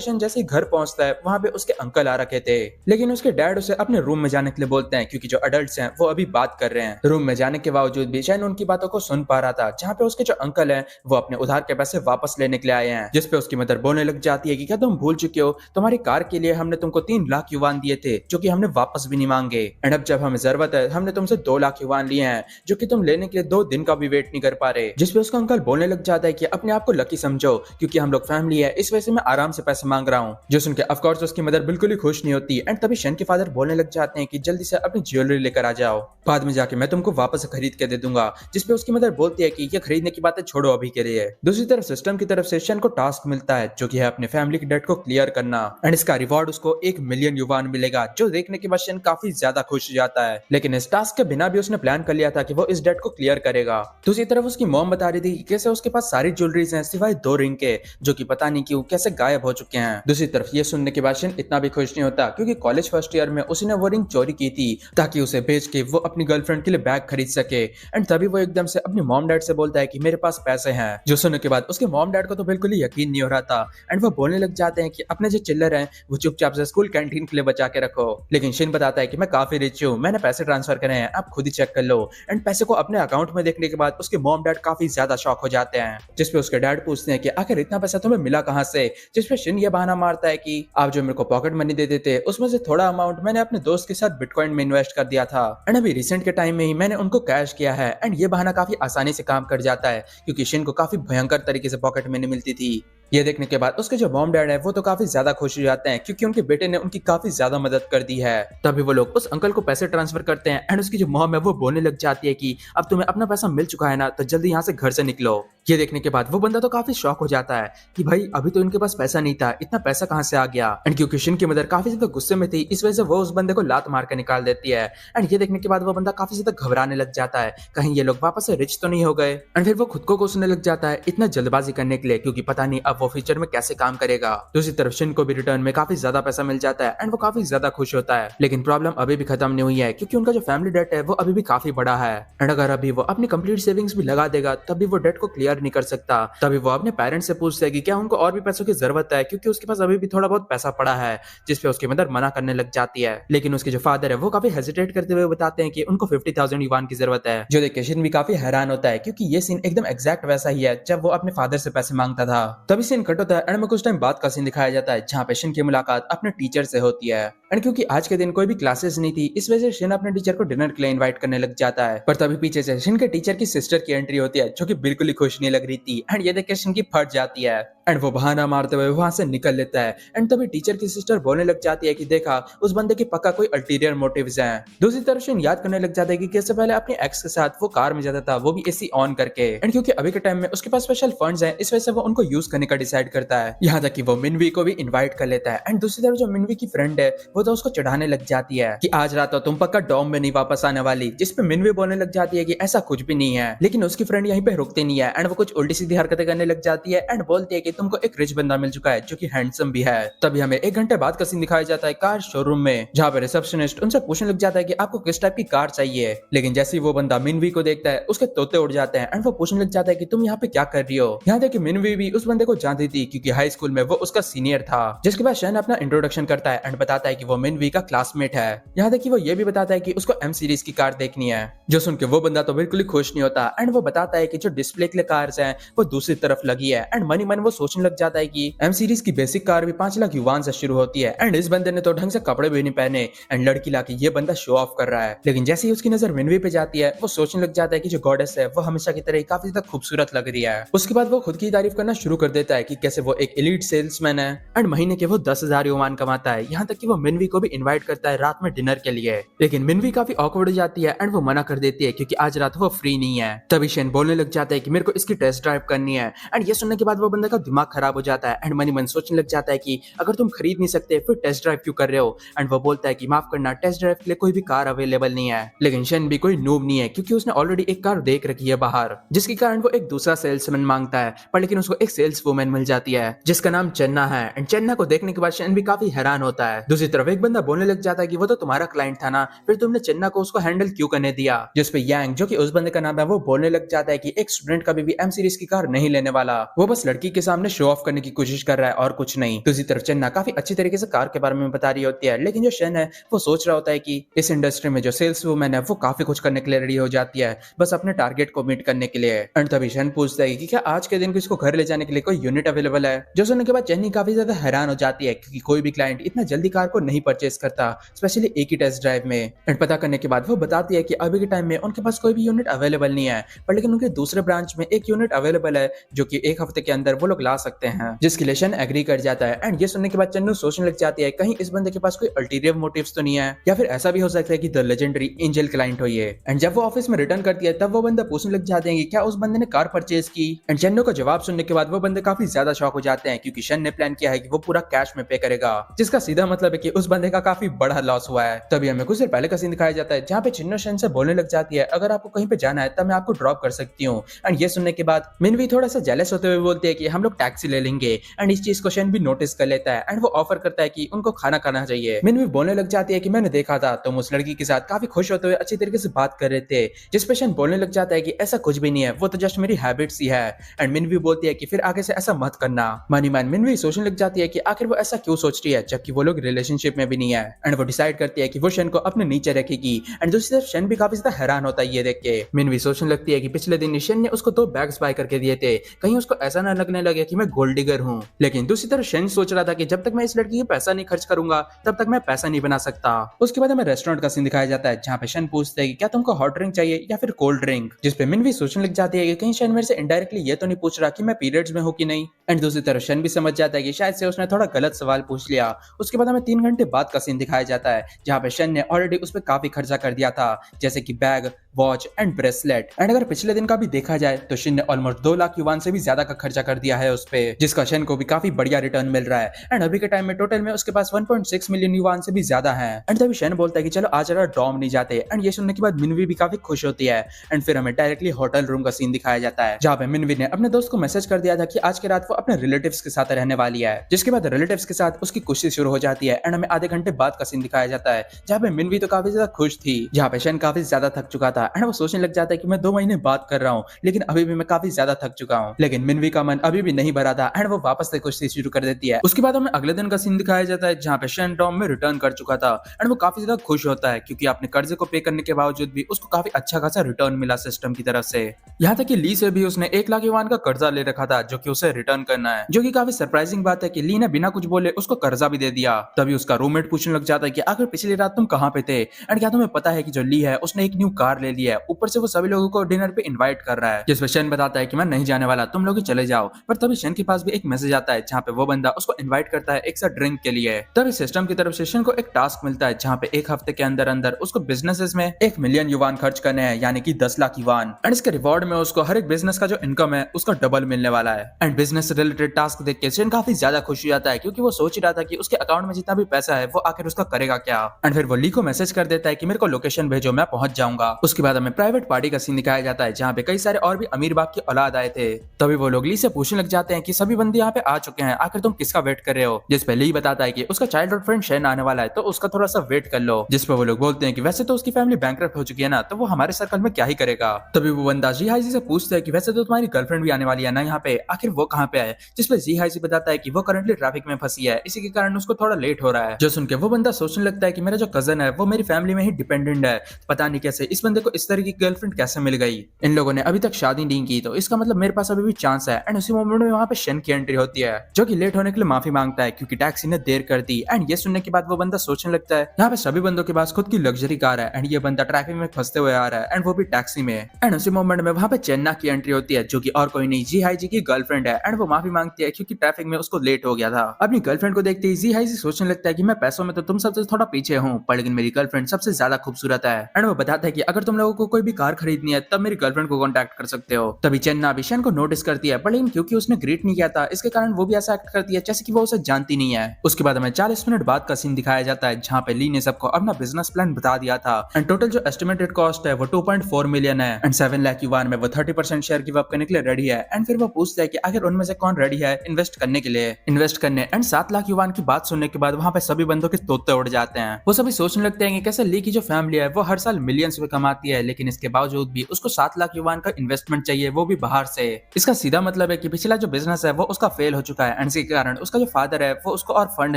शेन जैसे ही घर पहुंचता है वहाँ पे उसके अंकल आ रखे थे, लेकिन उसके डैड उसे अपने रूम में जाने के लिए बोलते हैं, क्योंकि जो अडल्ट्स हैं वो अभी बात कर रहे हैं। रूम में जाने के बावजूद भी शेन उनकी बातों को सुन पा रहा था, जहाँ पे उसके जो अंकल हैं वो अपने उधार के पैसे वापस लेने के लिए आए हैं। जिसपे उसकी मदर बोलने लग जाती है कि क्या तुम भूल चुके हो, तुम्हारी कार के लिए हमने तुमको 3 लाख युवान दिए थे, जो कि हमने वापस भी नहीं मांगे, एंड अब जब हमें जरूरत है हमने तुमसे 2 लाख युवान लिए हैं, जो कि तुम लेने के लिए 2 दिन का भी वेट नहीं कर पा रहे। जिसपे उसका अंकल बोलने लग जाता है कि अपने आप को लकी समझो, क्योंकि हम लोग फैमिली है, इस वजह से मैं आराम से पैसे मांग रहा हूँ। जो सुन के ऑफ कोर्स उसकी मदर बिल्कुल ही खुश नहीं होती, एंड तभी शेन के फादर बोलने लग जाते हैं कि जल्दी से अपनी ज्वेलरी लेकर आ जाओ, बाद में जाके मैं तुमको वापस खरीद के दे दूंगा। जिसपे उसकी मदर बोलती है कि ये खरीदने की बातें छोड़ो अभी के लिए। दूसरी तरफ सिस्टम की तरफ से शेन को टास्क मिलता है, जो कि है अपने फैमिली की डेट को क्लियर करना, एंड इसका रिवॉर्ड उसको 1 मिलियन युवान मिलेगा, जो देखने के बाद शेन काफी ज्यादा खुश हो जाता है। लेकिन इस टास्क के बिना भी उसने प्लान कर लिया था कि वो इस डेट को क्लियर करेगा। दूसरी तरफ उसकी मॉम बता रही थी कि कैसे उसके पास सारी ज्वेलरीज हैं सिवाय 2 रिंग के, जो कि पता नहीं क्यों कैसे गायब हो चुके हैं। दूसरी तरफ ये सुनने के बाद शेन इतना भी खुश नहीं होता, क्योंकि कॉलेज फर्स्ट ईयर में उसने वो रिंग चोरी की थी, ताकि उसे बेच के वो अपनी गर्लफ्रेंड के लिए बैग खरीद सके। एंड तभी वो एकदम से अपने मॉम डैड से बोलता है कि मेरे पास पैसे हैं। जो सुनने के बाद उसके मॉम डैड को तो बिल्कुल ही यकीन नहीं हो रहा था, एंड वो बोलने लग जाते हैं कि अपने जो चिल्लर हैं वो चुपचाप से स्कूल कैंटीन के लिए बचा के रखो। लेकिन शेन बताता है कि मैं काफी रिच हूँ, मैंने पैसे ट्रांसफर करे हैं, आप खुद ही चेक कर लो। एंड पैसे को अपने अकाउंट में देखने के बाद उसके मॉम डैड काफी ज्यादा शॉक हो जाते हैं। जिसपे उसके डैड पूछते हैं कि आखिर इतना पैसा तुम्हें मिला कहाँ से। जिसपे शेन ये बहाना मारता है कि आप जो मेरे को पॉकेट मनी दे देते उसमें से थोड़ा अमाउंट मैंने अपने दोस्त के साथ बिटकॉइन में इन्वेस्ट कर दिया था, एंड अभी रिसेंट के टाइम में ही मैंने उनको कैश किया है। एंड ये बहाना काफी आसानी से काम कर जाता है, क्योंकि शेन को काफी भयंकर तरीके से पॉकेट मनी मिलती थी। ये देखने के बाद उसके जो मॉम डैड है वो तो काफी ज्यादा खुश हो जाते हैं, क्योंकि उनके बेटे ने उनकी काफी ज्यादा मदद कर दी है। तभी वो लोग उस अंकल को पैसे ट्रांसफर करते हैं, एंड उसकी जो मॉम है वो बोलने लग जाती है कि अब तुम्हें अपना पैसा मिल चुका है ना, तो जल्दी यहाँ से घर से निकलो। ये देखने के बाद वो बंदा तो काफी शॉक हो जाता है कि भाई अभी तो इनके पास पैसा नहीं था, इतना पैसा कहाँ से आ गया। एंड क्योंकि शेन की मदर काफी ज्यादा गुस्से में थी, इस वजह से वो उस बंदे को लात मार कर निकाल देती है। एंड ये देखने के बाद वो बंदा काफी ज्यादा घबराने लग जाता है, कहीं ये लोग वापस से रिच तो नहीं हो गए। एंड फिर वो खुद को कोसने लग जाता है इतना जल्दबाजी करने के लिए, क्योंकि पता नहीं अब वो फ्यूचर में कैसे काम करेगा। दूसरी तरफ शेन को भी रिटर्न में काफी ज्यादा पैसा मिल जाता है, एंड वो काफी ज्यादा खुश होता है। लेकिन प्रॉब्लम अभी भी खत्म नहीं हुई है, क्योंकि उनका जो फैमिली डेट है वो अभी भी काफी बड़ा है, एंड अगर अभी वो अपनी कंप्लीट सेविंग्स भी लगा देगा तब भी वो डेट को क्लियर नहीं कर सकता। तभी वो अपने पेरेंट्स से पूछता है कि क्या उनको और भी पैसों की जरूरत है, क्योंकि उसके पास अभी भी थोड़ा बहुत पैसा पड़ा है। जिसपे उसकी मदर मना करने लग जाती है। लेकिन उसके जो फादर है वो काफी हेजिटेट करते हुए बताते हैं कि उनको 50,000 युवान की जरूरत है। जो देख के शेन भी काफी हैरान होता है, क्योंकि ये सीन एकदम एग्जैक्ट वैसा ही है जब वो अपने फादर से पैसे मांगता था। तभी सीन कट होता है, एंड में कुछ टाइम बाद का सीन दिखाया जाता है, जहाँ पे शेन की मुलाकात अपने टीचर से होती है। एंड क्योंकि आज के दिन कोई भी क्लासेस नहीं थी, इस वजह से शेन अपने टीचर को डिनर के लिए इनवाइट करने लग जाता है। पर तभी पीछे से शेन के टीचर की सिस्टर की एंट्री होती है, जो कि बिल्कुल ही खुश नहीं लग रही थी। एंड ये देख के शेन की फट जाती है, एंड वो बहाना मारते हुए वहां से निकल लेता है। एंड तभी टीचर की सिस्टर बोलने लग जाती है कि देखा उस बंदे के पक्का कोई अल्टीरियर मोटिव्स हैं। दूसरी तरफ शेन याद करने लग जाता है कि कैसे पहले अपने एक्स के साथ वो कार में जाता था, वो भी एसी ऑन करके। एंड क्योंकि अभी के टाइम में उसके पास स्पेशल फंड्स हैं, इस वजह से वो उनको यूज करने का डिसाइड करता है। यहाँ तक कि वो मिनवी को भी इन्वाइट कर लेता है। एंड दूसरी तरफ जो मिनवी की फ्रेंड है वो तो उसको चढ़ाने लग जाती है कि आज रात तो तुम पक्का डॉम में नहीं वापस आने वाली। जिसपे मिनवी बोलने लग जाती है कि ऐसा कुछ भी नहीं है। लेकिन उसकी फ्रेंड यहीं पे रुकती नहीं है, एंड वो कुछ उल्टी सीधी हरकतें करने लग जाती है, एंड बोलती है कि तुमको एक रिच बंदा मिल चुका है जो कि हैंडसम भी है। तभी हमें 1 घंटे बाद का सीन दिखाया जाता है कार शोरूम में, जहाँ पे रिसेप्शनिस्ट उनसे पूछने लग जाता है कि आपको किस टाइप की कार चाहिए। लेकिन जैसे ही वो बंदा मिनवी को देखता है उसके तोते उड़ जाते हैं, एंड वो पूछने लग जाता है कि तुम यहाँ पे क्या कर रही हो। यहाँ तक कि मिनवी भी उस बंदे को जानती थी, क्योंकि हाई स्कूल में वो उसका सीनियर था। जिसके बाद शेन अपना इंट्रोडक्शन करता है एंड बताता है कि वो मिनवी का क्लासमेट है। यहाँ तक कि वो ये भी बताता है कि उसको एम सीरीज की कार देखनी है। जो सुन के वो बंदा तो बिल्कुल ही खुश नहीं होता, एंड वो बताता है कि जो डिस्प्ले के लिए कार्स हैं वो दूसरी तरफ लगी है। एंड मनी मन वो सोचने लग जाता है कि एम सीरीज की बेसिक कार भी 5 लाख युवान से शुरू होती है, एंड इस बंदे ने तो ढंग से कपड़े भी नहीं पहने, एंड लड़की लाके ये बंदा शो ऑफ कर रहा है। लेकिन जैसे ही उसकी नजर मिनवी पे जाती है वो सोचने लग जाता है कि जो गॉडेस है वो हमेशा की तरह काफी ज्यादा खूबसूरत लग रही है। उसके बाद वो खुद की तारीफ करना शुरू कर देता है कि कैसे वो एक एलीट सेल्समैन है एंड महीने के वो 10,000 युवान कमाता है, यहाँ तक कि वो मिनवी को भी इनवाइट करता है रात में डिनर के लिए। लेकिन मिनवी काफी ऑकवर्ड हो जाती है एंड वो मना कर देती है क्योंकि आज रात वो फ्री नहीं है। तभी शेन बोलने लग जाता है कि मेरे को इसकी टेस्ट ड्राइव करनी है एंड ये सुनने के बाद वो बंदे का दिमाग खराब हो जाता है एंड मनी मन सोचने लग जाता है कि अगर तुम खरीद नहीं सकते फिर टेस्ट ड्राइव क्यों कर रहे हो। एंड वो बोलता है कि माफ करना, टेस्ट ड्राइव के लिए कोई भी कार अवेलेबल नहीं है। लेकिन शेन भी कोई नूब नहीं है क्योंकि उसने ऑलरेडी एक कार देख रखी है बाहर, जिसके कारण वो एक दूसरा सेल्समैन मांगता है, पर लेकिन उसको एक सेल्स वुमेन मिल जाती है जिसका नाम चन्ना है। एंड चन्ना को देखने के बाद शेन भी काफी हैरान होता है। दूसरी तरफ एक बंदा बोलने लग जाता है कि वो तो तुम्हारा क्लाइंट था ना, फिर तुमने चन्ना को उसको हैंडल क्यों करने दिया। जिसपे यांग, जो कि उस बंदे का नाम है, वो बोलने लग जाता है कि एक स्टूडेंट कभी भी एम सीरीज की कार नहीं लेने वाला, वो बस लड़की के सामने शो ऑफ करने की कोशिश कर रहा है और कुछ नहीं। दूसरी तरफ चन्ना काफी अच्छी तरीके से कार के बारे में बता रही होती है, लेकिन जो शेन है वो सोच रहा होता है कि इस इंडस्ट्री में जो सेल्स वुमेन है वो काफी कुछ करने के लिए रेडी हो जाती है, बस अपने टारगेट को मीट करने के लिए। एंड तभी शेन पूछता है कि क्या आज के दिन किसको घर ले जाने के लिए कोई यूनिट अवेलेबल है। जो सुनने के बाद चन्नी काफी ज्यादा हैरान हो जाती है क्योंकि कोई भी क्लाइंट इतना जल्दी कार को नहीं परचेस करता, स्पेशली एक ही टेस्ट ड्राइव में। एंड पता करने के बाद वो बताती है कि अभी के टाइम में उनके पास कोई भी यूनिट अवेलेबल नहीं है, पर लेकिन उनके दूसरे ब्रांच में एक यूनिट अवेलेबल है जो कि एक हफ्ते के अंदर वो लोग ला सकते हैं, जिसके लिए शेन एग्री कर जाता है। एंड ये सुनने के बाद चन्नू सोचने लग जाती है कहीं इस बंदे के पास कोई अल्टीरियर मोटिव्स तो नहीं है, या फिर ऐसा भी हो सकता है कि द लेजेंडरी एंजल क्लाइंट हो ये। एंड जब वो ऑफिस में रिटर्न करती है तब वो बंदा पूछने लग जाते हैं कि क्या उस बंदे ने कार परचेज की। एंड चन्नू का जवाब सुनने के बाद वो बंदे काफी ज्यादा शॉक हो जाते हैं क्योंकि शेन ने प्लान किया है कि वो पूरा कैश में पे करेगा, जिसका सीधा मतलब है कि उस बंदे का काफी बड़ा लॉस हुआ है। तभी हमें कुछ देर पहले का सीन दिखाया जाता है जहाँ पे चिन्नो शेन से बोलने लग जाती है अगर आपको कहीं पे जाना है तब मैं आपको ड्रॉप कर सकती हूँ। एंड ये सुनने के बाद मिनवी थोड़ा सा जेलस होते हुए बोलती है कि हम लोग टैक्सी ले लेंगे। एंड इस चीज को शेन भी नोटिस कर लेता है एंड वो ऑफर करता है कि उनको खाना खाना चाहिए। मिनवी बोलने लग जाती है कि मैंने देखा था तुम उस लड़की के साथ काफी खुश होते हुए अच्छी तरीके से बात कर रहे थे, जिस पे शेन बोलने लग जाता है कि ऐसा कुछ भी नहीं है, वो तो जस्ट मेरी हैबिट्स ही है। एंड मिनवी बोलती है कि फिर आगे से ऐसा मत करना। मनी मैन मिनवी सोचने लग जाती है कि आखिर वो ऐसा क्यों सोच रही है जबकि वो लोग रिलेशनशिप में भी नहीं है। एंड वो डिसाइड करती है कि वो शेन को अपने नीचे रखेगी। एंड दूसरी तरफ शेन भी काफी ज्यादा हैरान होता है ये देख के। मिनवी सोचने लगती है कि पिछले दिन शेन ने उसको 2 बैग्स बाय करके दिए थे, कहीं उसको ऐसा ना लगने लगे कि मैं गोल्ड डिगर हूँ। लेकिन दूसरी तरफ शेन सोच रहा था कि जब तक मैं इस लड़की की पैसा नहीं खर्च करूंगा तब तक मैं पैसा नहीं बना सकता। उसके बाद हमें रेस्टोरेंट का सीन दिखाया जाता है जहाँ पे शेन पूछते हैं कि क्या तुमको हॉट ड्रिंक चाहिए या फिर कोल्ड ड्रिंक, जिसपे मिनवी सोचने लग जाती है कि कहीं शेन मेरे से इनडायरेक्टली ये तो नहीं पूछ रहा कि मैं पीरियड्स में हूँ कि नहीं। एंड दूसरी तरफ शेन भी समझ जाता है कि शायद से उसने थोड़ा गलत सवाल पूछ लिया। उसके बाद हमें 3 घंटे बाद का सीन दिखाया जाता है जहाँ पे शेन ने ऑलरेडी उस पर काफी खर्चा कर दिया था, जैसे कि bag, watch and bracelet. And अगर पिछले दिन का भी देखा जाए तो शेन ने ऑलमोस्ट 2 लाख युवान से भी ज्यादा का खर्चा कर दिया है उस पे, जिसका शेन को भी काफी बढ़िया रिटर्न मिल रहा है। एंड अभी के टाइम में टोटल में उसके पास 1.6 मिलियन युवान से भी ज्यादा है। एंड तभी शेन बोलता है कि चलो आज जरा डॉम नहीं जाते। एंड ये सुनने के बाद मिनवी भी काफी खुश होती है। एंड फिर हमें डायरेक्टली होटल रूम का सीन दिखाया जाता है जहाँ पे मिनवी ने अपने दोस्त को मैसेज कर दिया था कि आज की रात वो अपने रिलेटिव्स के साथ रहने वाली है, जिसके बाद रिलेटिव्स के साथ उसकी कुश्ती शुरू हो जाती है। एंड हमें आधे घंटे बाद का सीन दिखाया जाता है जहाँ पे मिनवी तो काफी ज्यादा खुश थी, जहाँ पे शेन काफी ज्यादा थक चुका था। एंड वो सोचने लग जाता है कि मैं 2 महीने बात कर रहा हूँ लेकिन अभी भी मैं काफी ज्यादा थक चुका हूँ। लेकिन मिनवी का मन अभी भी नहीं भरा था एंड वो वापस से कुश्ती शुरू कर देती है। उसके बाद हमें अगले दिन का सीन दिखाया जाता है जहाँ पे शेन डॉम में रिटर्न कर चुका था। एंड वो काफी ज्यादा खुश होता है क्योंकि अपने कर्जे को पे करने के बावजूद भी उसको काफी अच्छा खासा रिटर्न मिला सिस्टम की तरफ से। यहाँ तक कि ली से भी उसने 1 लाख युवान का कर्जा ले रखा था जो कि उसे रिटर्न करना है, जो कि काफी सरप्राइजिंग बात है कि ली ने बिना कुछ बोले उसको कर्जा भी दे दिया। तभी उसका रूममेट पूछने लग जाता है कि आखिर पिछली रात तुम कहाँ पे थे। एंड क्या तुम्हें पता है कि जो ली है उसने एक न्यू कार ले ली है, ऊपर से वो सभी लोगों को डिनर पे इनवाइट कर रहा है, जिसमें शेन बताता है कि मैं नहीं जाने वाला, तुम लोग ही चले जाओ। पर तभी शेन के पास भी एक मैसेज आता है जहाँ पे वो बंदा उसको इनवाइट करता है एक साथ ड्रिंक के लिए। तभी सिस्टम की तरफ से शेन को एक टास्क मिलता है जहाँ पे 1 हफ्ते के अंदर अंदर उसको बिजनेसेस में 1 मिलियन युवान खर्च करने हैं, यानी कि 10 लाख युवान। एंड इसके रिवॉर्ड में उसको हर एक बिजनेस का जो इनकम है उसका डबल मिलने वाला है। एंड बिजनेस से रिलेटेड टास्क देख के शेन काफी ज्यादा खुश हो जाता है क्योंकि वो सोच ही रहा था कि उसके अकाउंट में जितना भी पैसा है वो आखिर उसका करेगा क्या। एंड फिर वो ली को मैसेज कर देता है कि मेरे को लोकेशन भेजो, मैं पहुंच जाऊंगा। उसके बाद हमें प्राइवेट पार्टी का सीन दिखाया जाता है जहाँ पे कई सारे और भी अमीर बाग की औलाद आए थे। तभी वो लोग ली से पूछने लग जाते हैं कि सभी बंदे यहाँ पे आ चुके हैं, आखिर तुम किसका वेट कर रहे हो। जिस पे ली बताता है कि उसका चाइल्डहुड फ्रेंड शेन आने वाला है तो उसका थोड़ा सा वेट कर लो। जिस पे वो लोग बोलते हैं कि वैसे तो उसकी फैमिली बैंकरप्ट हो चुकी है ना, तो वो हमारे सर्कल में क्या ही करेगा। तभी वो बंदा जी हाई से पूछता है कि वैसे तो तुम्हारी गर्लफ्रेंड भी आने वाली है ना यहाँ पे, आखिर वो कहाँ पे है। जिस पे जी हाई बताता है कि वो करंटली ट्रैफिक में फंसी है, इसी के कारण उसको थोड़ा लेट हो रहा है। जो सुन के वो बंदा सोचने लगता है कि मेरा जो कजन है वो मेरी फैमिली में ही डिपेंडेंट है, पता नहीं कैसे इस बंदे को इस तरह की गर्लफ्रेंड कैसे मिल गई, इन लोगों ने अभी तक शादी नहीं की तो इसका मतलब मेरे पास अभी भी चांस है। एंड उसी मोमेंट में वहाँ पे शन की एंट्री होती है जो कि लेट होने के लिए माफी मांगता है क्योंकि टैक्सी ने देर कर दी। एंड ये सुनने के बाद वो बंदा सोचने लगता है यहाँ पे सभी बंदों के पास खुद की लग्जरी कार है एंड ये बंदा ट्रैफिक में फंसते हुए आ रहा है एंड वो भी टैक्सी में। एंड उसी मोमेंट में वहाँ पे चेन्ना की एंट्री होती है जो कि और कोई नहीं जी हाई जी की गर्लफ्रेंड है। एंड वो माफी मांगती है क्योंकि ट्रैफिक में उसको लेट हो गया था। अपनी गर्लफ्रेंड को देखते ही जी हाई जी सोचने लगता है कि मैं पैसों में तो तुम सबसे थोड़ा पीछे हूँ पर लेकिन मेरी गर्लफ्रेंड सबसे ज्यादा खूबसूरत है। एंड वो बताता है कि अगर तुम लोगों को कोई भी कार खरीदनी है तब मेरी गर्लफ्रेंड को कॉन्टैक्ट कर सकते हो। तभी चेन्ना विशन को नोटिस करती है पर लेकिन क्योंकि उसने ग्रीट नहीं किया था इसके कारण वो भी ऐसा एक्ट करती है जैसे कि वो उसे जानती नहीं है। उसके बाद हमें 40 मिनट बाद का सीन दिखाया जाता है जहाँ पे ली ने सबको अपना बिजनेस प्लान बता दिया था एंड टोटल जो एस्टिमेटेड कॉस्ट है वो 2.4 मिलियन है एंड 7 लाख युआन में वो 30% शेयर गिव अप करने के लिए रेडी है। एंड फिर वो पूछता है कि आखिर उनमें से कौन रेडी है इन्वेस्ट करने के लिए, इन्वेस्ट करने। एंड 7 लाख युआन की बात सुनने के बाद वहाँ पे सभी बंदों के तोते उड़ जाते हैं। वो सभी सोचने लगते हैं कि कैसे ली की जो फैमिली है वो हर साल मिलियंस में कमाती है लेकिन इसके बावजूद भी उसको 7 लाख युआन का इन्वेस्टमेंट चाहिए वो भी बाहर से। इसका सीधा मतलब है कि पिछला जो बिजनेस है वो उसका फेल हो चुका है एंड इसके कारण उसका जो फादर है वो उसको और फंड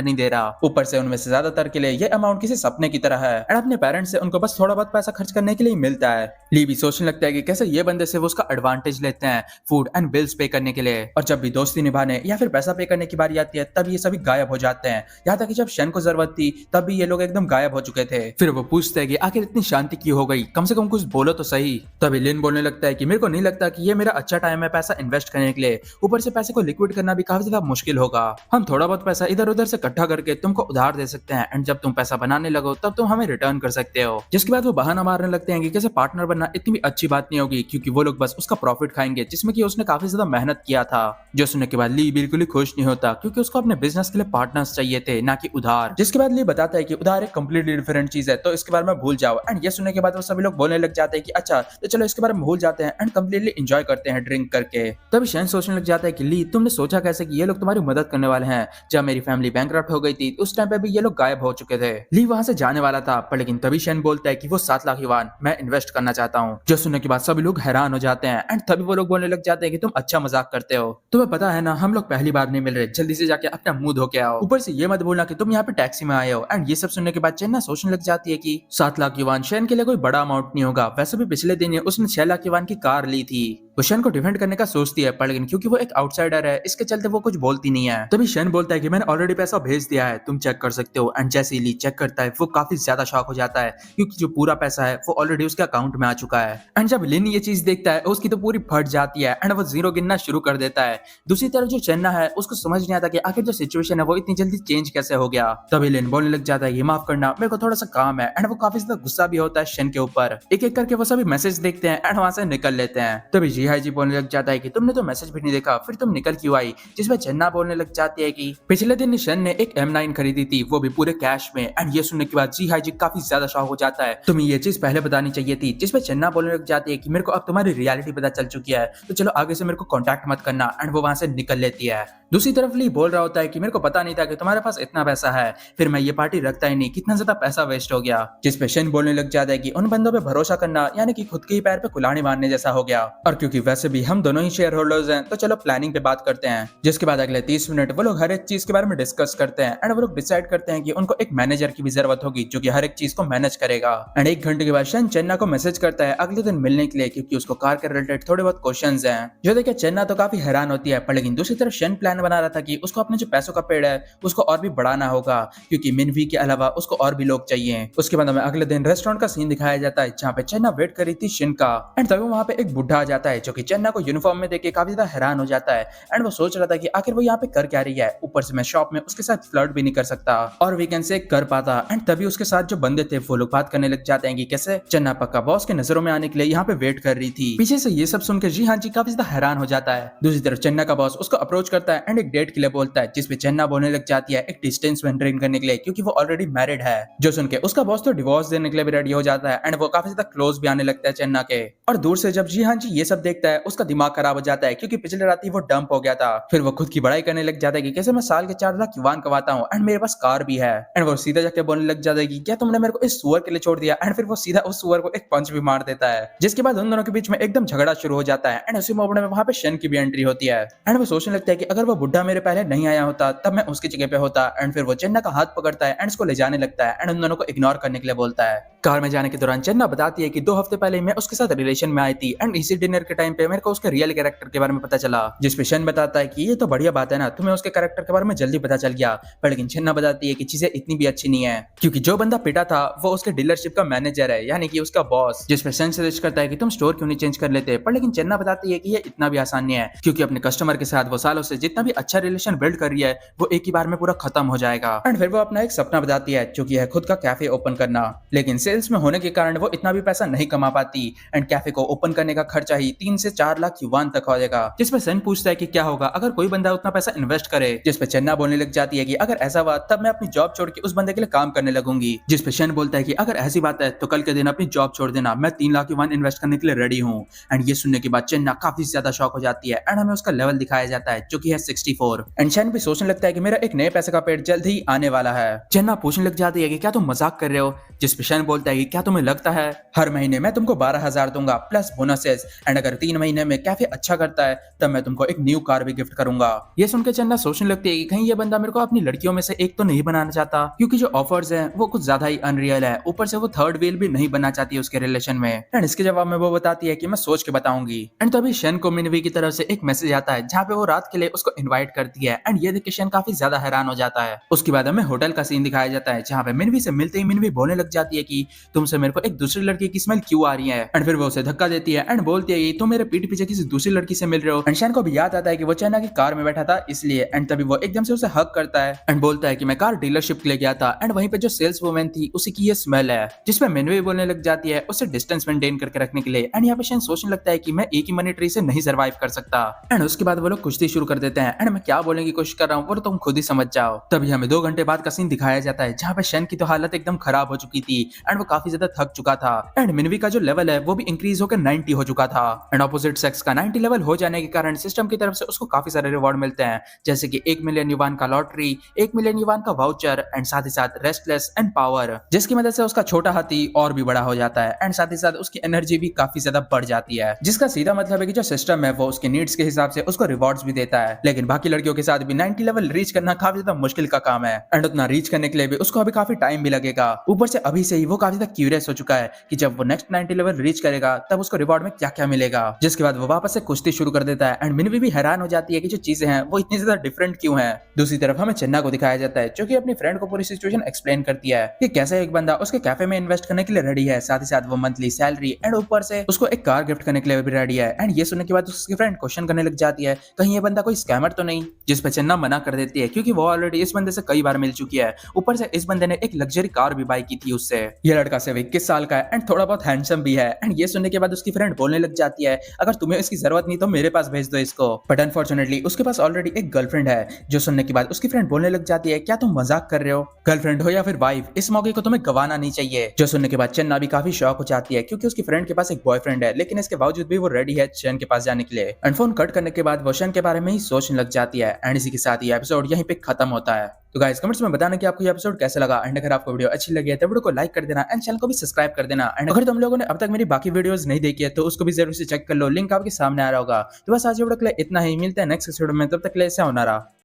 नहीं दे रहा। ऊपर से उनमें से ज्यादातर के लिए ये अमाउंट किसी सपने की तरह है एंड अपने पेरेंट्स से उनको बस थोड़ा बहुत पैसा खर्च करने के लिए मिलता है। ली भी सोचने लगता है कि कैसे ये बंदे से वो उसका एडवांटेज लेते हैं फूड एंड बिल्स पे करने के लिए और जब भी दोस्ती निभाने या फिर पैसा पे करने की बारी आती है तब ये सभी गायब हो जाते हैं। यहाँ तक कि जब शन को जरूरत थी तब भी ये लोग एकदम गायब हो चुके थे। फिर वो पूछते हैं कि आखिर इतनी शांति क्यों हो गई, कम से कम कुछ बोलो तो सही। तभी लिन बोलने लगता है कि मेरे को नहीं लगता कि ये मेरा अच्छा टाइम है पैसा इन्वेस्ट करने के लिए, ऊपर से पैसे को लिक्विड करना भी काफी ज्यादा मुश्किल होगा। हम थोड़ा बहुत पैसा इधर उधर से इकट्ठा करके तुमको उधार दे सकते हैं एंड जब तुम पैसा बनाने लगो तब तुम हमें रिटर्न कर सकते हो। जिसके बाद वो बहाना मारने लगते हैं कि कैसे पार्टनर बनना इतनी भी अच्छी बात नहीं होगी क्योंकि वो लोग बस उसका प्रॉफिट खाएंगे जिसमें कि उसने काफी ज्यादा मेहनत किया था। जो सुनने के बाद ली बिल्कुल ही खुश नहीं होता क्योंकि उसको अपने बिजनेस के लिए पार्टनर्स चाहिए थे ना कि उधार। जिसके बाद ली बताता है कि उधार एक कंप्लीटली डिफरेंट चीज है तो इसके बारे में भूल जाओ। एंड ये सुनने के बाद वो सभी लोग बोलने लग जाते हैं कि अच्छा तो चलो इसके बारे में भूल जाते हैं एंड कंप्लीटली एंजॉय करते हैं ड्रिंक करके। तभी शैन सोचने लग जाता है कि ली तुमने सोचा कैसे कि ये लोग तुम्हारी मदद करने वाले हैं, जब मेरी फैमिली बैंकरप्ट हो गई थी उस टाइम पे भी ये लोग गायब हो चुके थे। ली वहां से जाने वाला था पर लेकिन तभी शैन बोलता है कि वो 7 लाख युआन मैं इन्वेस्ट करना चाहता हूँ। जो सुनने के बाद सभी लोग हैरान हो जाते हैं एंड तभी वो लोग बोलने लग जाते हैं कि तुम अच्छा मजाक करते हो, तुम्हें पता है ना हम लोग पहली बार नहीं मिल रहे, जल्दी से जाके अपना मुंह धो के आओ, ऊपर से ये मत बोलना कि तुम यहाँ पे टैक्सी में आए हो। एंड ये सब सुनने के बाद चेन्ना सोचने लग जाती है कि 7 लाख युआन शैन के लिए कोई बड़ा अमाउंट नहीं होगा, वैसे भी पिछले दिन उसने 6 लाख युआन की कार ली थी। वो शन को डिफेंड करने का सोचती है पर लेकिन क्योंकि वो एक आउटसाइडर है इसके चलते वो कुछ बोलती नहीं है। तभी शन बोलता है कि मैंने ऑलरेडी पैसा भेज दिया है तुम चेक कर सकते हो। एंड जैसे ही ली चेक करता है वो काफी ज्यादा शॉक हो जाता है क्योंकि जो पूरा पैसा है वो ऑलरेडी उसके अकाउंट में आ चुका है। एंड जब लिन ये चीज देखता है उसकी तो पूरी फट जाती है एंड वो जीरो गिनना शुरू कर देता है। दूसरी तरफ जो चेन्ना है उसको समझ नहीं आता कि आखिर जो सिचुएशन है वो इतनी जल्दी चेंज कैसे हो गया। तभी लिन बोलने लग जाता है ये माफ करना मेरे को थोड़ा सा काम है। एंड वो काफी ज्यादा गुस्सा भी होता है शन के ऊपर। एक एक करके वो सभी मैसेज देखते हैं एंड वहां से निकल लेते हैं। तभी जी हाई जी बोलने लग जाता है कि तुमने तो मैसेज भी नहीं देखा फिर तुम निकल क्यों आई, जिसमें चेन्ना बोलने लग जाती है कि पिछले दिन शन ने एक M9 खरीदी थी वो भी पूरे कैश में। एंड ये सुनने के बाद जी हाई जी काफी ज्यादा शॉक हो जाता है तुम्हें ये चीज पहले बतानी चाहिए थी। जिसमें चेन्ना बोलने लग जाती है कि मेरे को अब तुम्हारी रियलिटी पता चल चुकी है तो चलो आगे से मेरे को कॉन्टैक्ट मत करना। एंड वो वहां से निकल लेती है। दूसरी तरफ ली बोल रहा होता है कि मेरे को पता नहीं था कि तुम्हारे पास इतना पैसा है, फिर मैं ये पार्टी रखता ही नहीं, कितना ज्यादा पैसा वेस्ट हो गया। जिसपे शन बोलने लग जाता है कि उन बंदों पे भरोसा करना यानी कि खुद के ही पैर पे कुल्हाड़ी मारने जैसा हो गया, और क्योंकि वैसे भी हम दोनों ही शेयर होल्डर्स हैं तो चलो प्लानिंग पे बात करते हैं। जिसके बाद अगले 30 मिनट वो लोग हर एक चीज के बारे में डिस्कस करते हैं एंड वो लोग डिसाइड करते हैं कि उनको एक मैनेजर की भी जरूरत होगी जो कि हर एक चीज को मैनेज करेगा। एंड 1 घंटे के बाद शन चेन्ना को मैसेज करता है अगले दिन मिलने के लिए क्योंकि उसको कार के रिलेटेड थोड़े बहुत क्वेश्चंस हैं। जो देखे चेन्ना तो काफी हैरान होती है पर लेकिन दूसरी तरफ शन प्लान बना रहा था कि उसको अपने जो पैसों का पेड़ है उसको और भी बढ़ाना होगा क्योंकि मिनवी के अलावा उसको और भी लोग चाहिए। उसके बाद हमें अगले दिन रेस्टोरेंट का सीन दिखाया जाता है जहाँ पे चेन्ना वेट कर रही थी शिन का। एंड तभी वहाँ पे एक बुढ़ा आ जाता है जो कि चेन्ना को यूनिफॉर्म में देख के काफी ज्यादा हैरान हो जाता है एंड वो सोच रहा था कि आखिर वो यहाँ पे कर क्या रही है, ऊपर से मैं शॉप में उसके साथ फ्लर्ट भी नहीं कर सकता और वीकेंड से कर पाता। एंड तभी उसके साथ जो बंदे थे वो लोग बात करने लग जाते हैं कि कैसे चेन्ना पक्का बॉस के नजरों में आने के लिए यहाँ पे वेट कर रही थी। पीछे से ये सब सुनकर जी हाँ जी काफी ज्यादा हैरान हो जाता है। दूसरी तरफ चेन्ना का बॉस उसको अप्रोच करता है एंड एक डेट के लिए बोलता है जिसपे चेन्ना बोलने लग जाती है एक डिस्टेंस मेंटेन करने के लिए क्योंकि वो ऑलरेडी मैरिड है। जो सुन के उसका बॉस तो डिवोर्स देने के लिए भी रेडी हो जाता है एंड वो काफी ज्यादा क्लोज भी आने लगता है चेन्ना के। और दूर से जब जी हाँ जी ये सब देखता है उसका दिमाग खराब हो जाता है क्योंकि पिछले रात ही वो डंप हो गया था। फिर वो खुद की बड़ाई करने लग जाता है कि कैसे मैं साल के 4 लाख युआन कमाता हूँ एंड मेरे पास कार भी है। एंड वो सीधा जाके बोलने लग जाता है कि क्या तुमने मेरे को इस सुअर के लिए छोड़ दिया। एंड फिर वो सीधा उस सुअर को एक पंच भी मार देता है जिसके बाद उन दोनों के बीच में एकदम झगड़ा शुरू हो जाता है। एंड उसी मोमेंट में वहां पे शन की भी एंट्री होती है एंड वो सोचने लगता है कि अगर वो बुढ़ा मेरे पहले नहीं आया होता तब मैं उसकी जगह पे होता। एंड फिर वो चेन्ना का हाथ पकड़ता है एंड उसको ले जाने लगता है एंड उन दोनों को इग्नोर करने के लिए बोलता है। कार में जाने के दौरान चन्ना बताती है कि 2 हफ्ते पहले मैं उसके साथ रिलेशन में आई थी एंड इसी डिनर के टाइम पे मेरे को उसके रियल कैरेक्टर के बारे में पता चला, जिस पे शन बताता है कि ये तो बढ़िया बात है ना, तुम्हें उसके कैरेक्टर के बारे में जल्दी पता चल गया। पर लेकिन चन्ना बताती है कि चीजें इतनी भी अच्छी नहीं है, क्योंकि जो बंदा पिटा था वो उसके डीलरशिप का मैनेजर है, यानी कि उसका बॉस। जिस पे शन सजेस्ट करता है कि तुम स्टोर क्यों नहीं चेंज कर लेते, पर लेकिन चन्ना बताती है कि ये इतना भी आसान नहीं है, क्योंकि अपने कस्टमर के साथ वो सालों से जितना भी अच्छा रिलेशन बिल्ड कर रही है वो एक ही बार में पूरा खत्म हो जाएगा। एंड फिर वो अपना एक सपना बताती है जो कि है खुद का कैफे ओपन करना, लेकिन सेल्स में होने के कारण वो इतना भी पैसा नहीं कमा पाती एंड कैफे को ओपन करने का खर्चा ही 3 से 4 लाख युवान तक हो जाएगा। जिस पे सन पूछता है कि क्या होगा अगर कोई बंदा उतना पैसा इन्वेस्ट करे, जिस पे चन्ना बोलने लग जाती है कि अगर ऐसा हुआ तब मैं अपनी जॉब छोड़ के उस बंदे के लिए काम करने लगूंगी। जिस पे शन बोलता है कि अगर ऐसी बात है तो कल के दिन अपनी जॉब छोड़ देना, मैं 3 लाख युवान इन्वेस्ट करने के लिए रेडी हूँ। एंड ये सुनने के बाद चन्ना काफी ज्यादा शॉक हो जाती है एंड हमें उसका लेवल दिखाया जाता है जो कि है 64। एंड शन भी सोचने लगता है कि मेरा एक नए पैसे का पेड़ जल्द ही आने वाला है। चन्ना पूछने लग जाती है कि क्या तुम मजाक कर रहे हो, जिस पे शन बोलता है कि क्या तुम्हें लगता है हर महीने मैं तुमको 12,000 दूंगा प्लस बोनसेस, एंड अगर 3 महीने में कैफे अच्छा करता है तब मैं तुमको एक न्यू कार भी गिफ्ट करूंगा। ये सुनकर चन्ना सोचने लगती है कि कहीं ये बंदा मेरे को अपनी लड़कियों में से एक तो नहीं बनाना चाहता, क्योंकि जो ऑफर्स हैं वो कुछ ज्यादा ही अनरियल है, ऊपर से वो थर्ड व्हील भी नहीं बनना चाहती है उसके रिलेशन में। एंड इसके जवाब में वो बताती है कि मैं सोच के बताऊंगी। एंड तभी शन को मिनवी की तरफ से एक मैसेज आता है जहाँ पे वो रात के लिए उसको इन्वाइट करती है एंड ये देख के शन काफी ज्यादा हैरान हो जाता है। उसके बाद हमें होटल का सीन दिखाया जाता है जहाँ पे मिनवी से मिलते ही मिनवी बोलने लग जाती है कि तुमसे मेरे को एक दूसरी लड़की की स्मेल क्यों आ रही है। एंड फिर वो उसे धक्का देती है एंड बोलती है कि तुम मेरे पीठ पीछे किसी दूसरी लड़की से मिल रहे हो। एंड शन को भी याद आता है कि वो चन्ना की कार में बैठा था इसलिए। एंड तभी वो एकदम से उसे हक करता है एंड बोलता है कि मैं कार डीलरशिप के लिए गया था एंड वहीं पे जो सेल्स वुमेन थी उसी की ये स्मेल है, जिसमें मिनवी बोलने लग जाती है उससे डिस्टेंस मेंटेन करके रखने के लिए। एंड यहाँ पे शन सोचने लगता है कि मैं एक ही मनी ट्री से नहीं सर्वाइव कर सकता। एंड उसके बाद वो लोग कुश्ती शुरू कर देते हैं एंड मैं क्या बोलने की कोशिश कर रहा हूँ वो तुम खुद ही समझ जाओ। तभी हमें 2 घंटे बाद का सीन दिखाया जाता है जहाँ पे शन की तो हालत एकदम खराब हो चुकी थी एंड वो काफी ज्यादा थक चुका था एंड मिनवी का जो लेवल है वो भी इंक्रीज होकर 90 हो चुका था। एंड ऑपोजिट सेक्स का 90 लेवल हो जाने के कारण सिस्टम की तरफ से उसको काफी सारे रिवॉर्ड मिलते हैं, जैसे कि 1 मिलियन युवान का लॉटरी, 1 मिलियन युवान का वाउचर एंड साथ ही साथ रेस्टलेस एंड पावर, जिसकी मदद से उसका छोटा हाथी और भी बड़ा हो जाता है एंड साथ ही साथ उसकी एनर्जी भी काफी ज्यादा बढ़ जाती है, जिसका सीधा मतलब है कि जो सिस्टम है वो उसके नीड्स के हिसाब से उसको रिवॉर्ड्स भी देता है। लेकिन बाकी लड़कियों के साथ भी 90 लेवल रीच करना काफी ज्यादा मुश्किल का काम है एंड उतना रीच करने के लिए भी उसको अभी काफी टाइम भी लगेगा। ऊपर से अभी से ही वो काफी ज्यादा क्यूरियस हो चुका है कि जब वो नेक्स्ट 90 लेवल रीच करेगा तब उसको रिवॉर्ड में क्या क्या मिलेगा। जिसके बाद वो वापस से कुश्ती शुरू कर देता है एंड मिनवी भी हैरान हो जाती है कि जो चीजें हैं वो इतनी ज्यादा डिफरेंट क्यों हैं। दूसरी तरफ हमें चन्ना को दिखाया जाता है जो कि अपनी फ्रेंड को पूरी सिचुएशन एक्सप्लेन करती है कि कैसे एक बंदा उसके कैफे में इन्वेस्ट करने के लिए रेडी है, साथ ही साथ वो मंथली सैलरी एंड ऊपर से उसको एक कार गिफ्ट करने के लिए भी रेडी है। एंड ये सुनने के बाद उसकी फ्रेंड क्वेश्चन करने लग जाती है कहीं ये बंदा कोई स्कैमर तो नहीं, जिस पे चन्ना मना कर देती है क्योंकि वो ऑलरेडी इस बंदे से कई बार मिल चुकी है, ऊपर से इस बंदे ने एक लग्जरी कार भी बाई की थी उससे। ये लड़का सिर्फ 21 साल का है एंड थोड़ा बहुत हैंडसम भी है। एंड ये सुनने के बाद उसकी फ्रेंड बोलने लग जाती है अगर तुम्हें इसकी जरूरत नहीं तो मेरे पास भेज दो इसको। बट अनफॉर्चुनेटली उसके पास ऑलरेडी एक गर्लफ्रेंड है। जो सुनने के बाद उसकी फ्रेंड बोलने लग जाती है क्या तुम मजाक कर रहे हो, गर्लफ्रेंड हो या फिर वाइफ, इस मौके को तुम्हें गवाना नहीं चाहिए। जो सुनने के बाद चन्ना भी काफी शॉक हो जाती है क्योंकि उसकी फ्रेंड के पास एक बॉयफ्रेंड है, लेकिन इसके बावजूद भी वो रेडी है शन के पास जाने के लिए। एंड फोन कट करने के बाद वो शन के बारे में ही सोचने लग जाती है एंड इसी के साथ ये एपिसोड यहीं पे खत्म होता है। तो गाइस कमेंट्स में बताना कि आपको ये एपिसोड कैसा लगा एंड अगर आपको वीडियो अच्छी लगी है तो वीडियो को लाइक कर देना एंड चैनल को भी सब्सक्राइब कर देना। एंड अगर तुम लोगों ने अब तक मेरी बाकी वीडियोस नहीं देखी है तो उसको भी जरूर से चेक कर लो, लिंक आपके सामने आ रहा होगा। तो बस आज वीडियो के लिए इतना ही, मिलते हैं नेक्स्ट वीडियो में, तब तक के लिए ऐसा होना रहा।